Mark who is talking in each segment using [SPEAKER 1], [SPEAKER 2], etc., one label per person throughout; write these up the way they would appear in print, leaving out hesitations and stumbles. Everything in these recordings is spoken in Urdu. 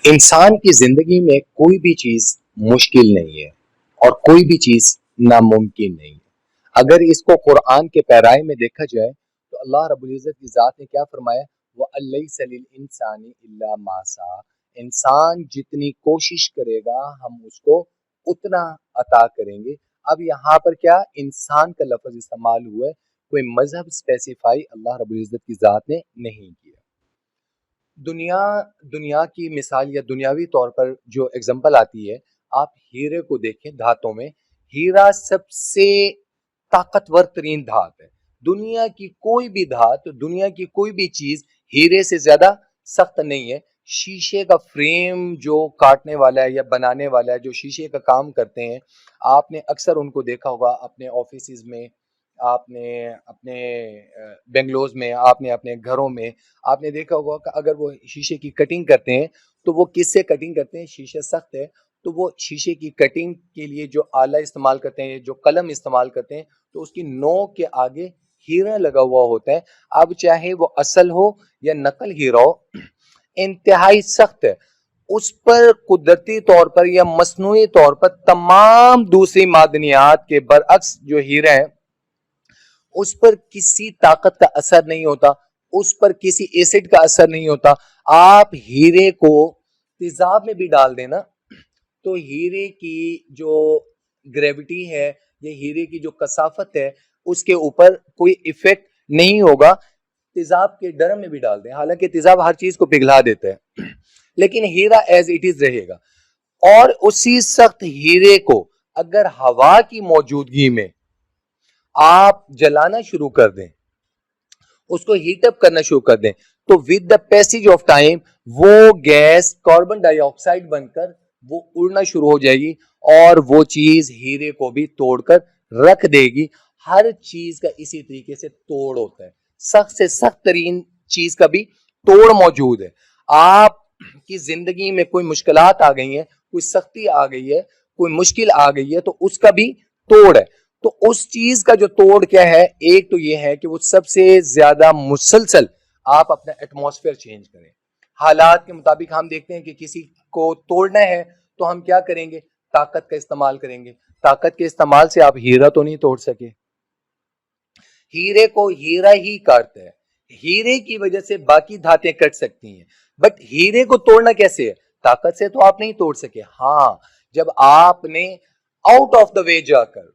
[SPEAKER 1] انسان کی زندگی میں کوئی بھی چیز مشکل نہیں ہے اور کوئی بھی چیز ناممکن نہیں ہے۔ اگر اس کو قرآن کے پیرائے میں دیکھا جائے تو اللہ رب العزت کی ذات نے کیا فرمایا؟ وَأَلَّيْسَ لِلْإِنسَانِ إِلَّا مَا سَعَى، انسان جتنی کوشش کرے گا ہم اس کو اتنا عطا کریں گے۔ اب یہاں پر کیا انسان کا لفظ استعمال ہوا ہے، کوئی مذہب اسپیسیفائی اللہ رب العزت کی ذات نے نہیں کیا۔ دنیا کی مثال یا دنیاوی طور پر جو اگزامپل آتی ہے، آپ ہیرے کو دیکھیں، دھاتوں میں ہیرا سب سے طاقتور ترین دھات ہے۔ دنیا کی کوئی بھی دھات، دنیا کی کوئی بھی چیز ہیرے سے زیادہ سخت نہیں ہے۔ شیشے کا فریم جو کاٹنے والا ہے یا بنانے والا ہے، جو شیشے کا کام کرتے ہیں، آپ نے اکثر ان کو دیکھا ہوگا اپنے آفیسز میں، آپ نے اپنے بنگلوز میں، آپ نے اپنے گھروں میں، آپ نے دیکھا ہوگا کہ اگر وہ شیشے کی کٹنگ کرتے ہیں تو وہ کس سے کٹنگ کرتے ہیں؟ شیشہ سخت ہے تو وہ شیشے کی کٹنگ کے لیے جو آلہ استعمال کرتے ہیں، جو قلم استعمال کرتے ہیں، تو اس کی نوک کے آگے ہیرا لگا ہوا ہوتا ہے۔ اب چاہے وہ اصل ہو یا نقل ہیرا ہو، انتہائی سخت ہے۔ اس پر قدرتی طور پر یا مصنوعی طور پر تمام دوسری معدنیات کے برعکس جو ہیرا ہے اس پر کسی طاقت کا اثر نہیں ہوتا، اس پر کسی ایسڈ کا اثر نہیں ہوتا۔ آپ ہیرے کو تیزاب میں بھی ڈال دینا تو ہیرے کی جو گریوٹی ہے یا ہیرے کی جو کثافت ہے اس کے اوپر کوئی ایفیکٹ نہیں ہوگا۔ تیزاب کے ڈرم میں بھی ڈال دیں، حالانکہ تیزاب ہر چیز کو پگھلا دیتا ہے، لیکن ہیرا ایز اٹ از رہے گا۔ اور اسی سخت ہیرے کو اگر ہوا کی موجودگی میں آپ جلانا شروع کر دیں، اس کو ہیٹ اپ کرنا شروع کر دیں، تو with the passage of time وہ گیس کاربن ڈائی آکسائڈ بن کر وہ اڑنا شروع ہو جائے گی اور وہ چیز ہیرے کو بھی توڑ کر رکھ دے گی۔ ہر چیز کا اسی طریقے سے توڑ ہوتا ہے، سخت سے سخت ترین چیز کا بھی توڑ موجود ہے۔ آپ کی زندگی میں کوئی مشکلات آ گئی ہیں، کوئی سختی آ گئی ہے، کوئی مشکل آ گئی ہے، تو اس کا بھی توڑ ہے۔ تو اس چیز کا جو توڑ کیا ہے؟ ایک تو یہ ہے کہ وہ سب سے زیادہ مسلسل آپ اپنا ایٹماسفیئر چینج کریں۔ حالات کے مطابق ہم دیکھتے ہیں کہ کسی کو توڑنا ہے تو ہم کیا کریں گے؟ طاقت کا استعمال کریں گے۔ طاقت کے استعمال سے آپ ہیرا تو نہیں توڑ سکے، ہیرے کو ہیرا ہی کاٹتا ہے۔ ہیرے کی وجہ سے باقی دھاتیں کٹ سکتی ہیں، بٹ ہیرے کو توڑنا کیسے ہے؟ طاقت سے تو آپ نہیں توڑ سکے۔ ہاں، جب آپ نے آؤٹ آف دا وے جا کر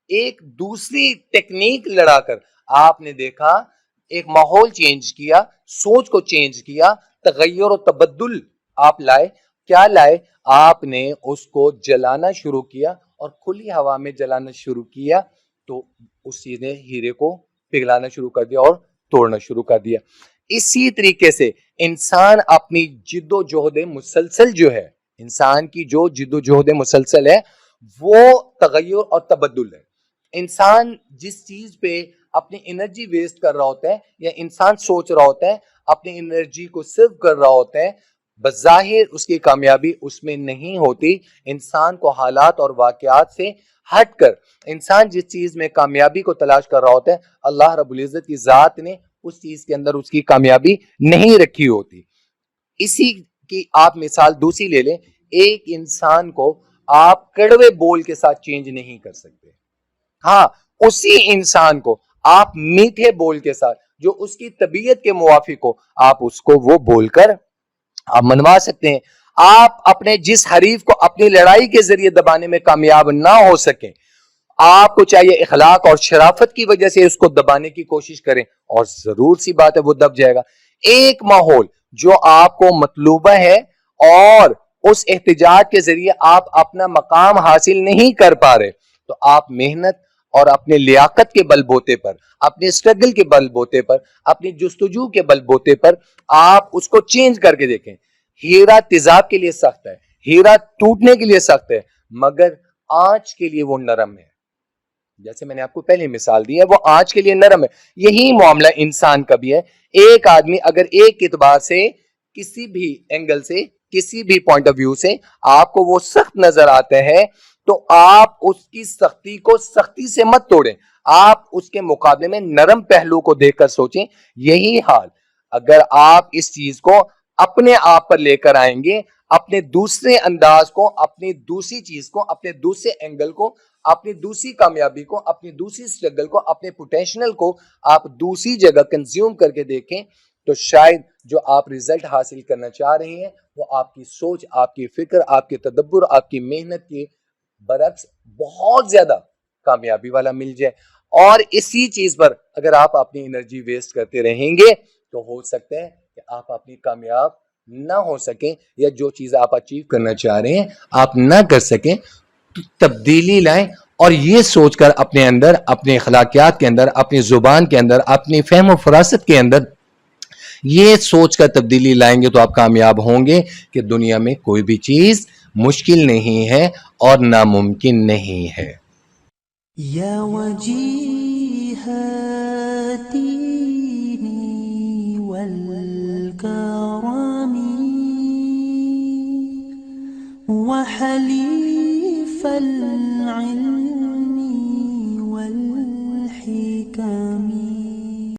[SPEAKER 1] ایک دوسری ٹیکنیک لڑا کر آپ نے دیکھا، ایک ماحول چینج کیا، سوچ کو چینج کیا، تغیر و تبدل آپ لائے۔ کیا لائے؟ آپ نے اس کو جلانا شروع کیا اور کھلی ہوا میں جلانا شروع کیا تو اس چیز نے ہیرے کو پگھلانا شروع کر دیا اور توڑنا شروع کر دیا۔ اسی طریقے سے انسان اپنی جد و جہد مسلسل جو ہے، انسان کی جو جد و جہد مسلسل ہے وہ تغیر اور تبدل ہے۔ انسان جس چیز پہ اپنی انرجی ویسٹ کر رہا ہوتا ہے یا انسان سوچ رہا ہوتا ہے، اپنی انرجی کو سیو کر رہا ہوتا ہے، بظاہر اس کی کامیابی اس میں نہیں ہوتی۔ انسان کو حالات اور واقعات سے ہٹ کر انسان جس چیز میں کامیابی کو تلاش کر رہا ہوتا ہے، اللہ رب العزت کی ذات نے اس چیز کے اندر اس کی کامیابی نہیں رکھی ہوتی۔ اسی کی آپ مثال دوسری لے لیں، ایک انسان کو آپ کڑوے بول کے ساتھ چینج نہیں کر سکتے، ہاں اسی انسان کو آپ میٹھے بول کے ساتھ جو اس کی طبیعت کے موافق ہو آپ اس کو وہ بول کر آپ منوا سکتے ہیں۔ آپ اپنے جس حریف کو اپنی لڑائی کے ذریعے دبانے میں کامیاب نہ ہو سکیں، آپ کو چاہیے اخلاق اور شرافت کی وجہ سے اس کو دبانے کی کوشش کریں اور ضرور سی بات ہے وہ دب جائے گا۔ ایک ماحول جو آپ کو مطلوبہ ہے اور اس احتجاج کے ذریعے آپ اپنا مقام حاصل نہیں کر پا رہے تو آپ محنت اور اپنے لیاقت کے بل بوتے پر، اپنے اسٹرگل کے بل بوتے پر، اپنی جستجو کے بل بوتے پر آپ اس کو چینج کر کے دیکھیں۔ ہیرا تیزاب کے لیے سخت ہے، ہیرا ٹوٹنے کے لیے سخت ہے، مگر آنچ کے لیے وہ نرم ہے۔ جیسے میں نے آپ کو پہلے مثال دی ہے، وہ آنچ کے لیے نرم ہے۔ یہی معاملہ انسان کا بھی ہے۔ ایک آدمی اگر ایک اعتبار سے، کسی بھی اینگل سے، کسی بھی پوائنٹ آف ویو سے آپ کو وہ سخت نظر آتا ہے تو آپ اس کی سختی کو سختی سے مت توڑیں، آپ اس کے مقابلے میں نرم پہلو کو دیکھ کر سوچیں۔ یہی حال اگر آپ اس چیز کو اپنے آپ پر لے کر آئیں گے، اپنے دوسرے انداز کو، اپنی دوسری چیز کو، اپنے دوسرے اینگل کو، اپنی دوسری کامیابی کو، اپنی دوسری سٹرگل کو، اپنے پوٹینشیل کو آپ دوسری جگہ کنزیوم کر کے دیکھیں، تو شاید جو آپ ریزلٹ حاصل کرنا چاہ رہے ہیں وہ آپ کی سوچ، آپ کی فکر، آپ کے تدبر، آپ کی محنت کے برعکس بہت زیادہ کامیابی والا مل جائے. اور اسی چیز پر اگر آپ اپنی انرجی ویسٹ کرتے رہیں گے تو ہو سکتا ہے کہ آپ اپنی کامیاب نہ ہو سکیں، یا جو چیز آپ اچیو کرنا چاہ رہے ہیں آپ نہ کر سکیں. تو تبدیلی لائیں، اور یہ سوچ کر اپنے اندر، اپنے اخلاقیات کے اندر، اپنی زبان کے اندر، اپنی فہم و فراست کے اندر یہ سوچ کر تبدیلی لائیں گے تو آپ کامیاب ہوں گے کہ دنیا میں کوئی بھی چیز مشکل نہیں ہے اور ناممکن نہیں ہے.
[SPEAKER 2] یا وجیہ الدین والکرم وحلیف العلم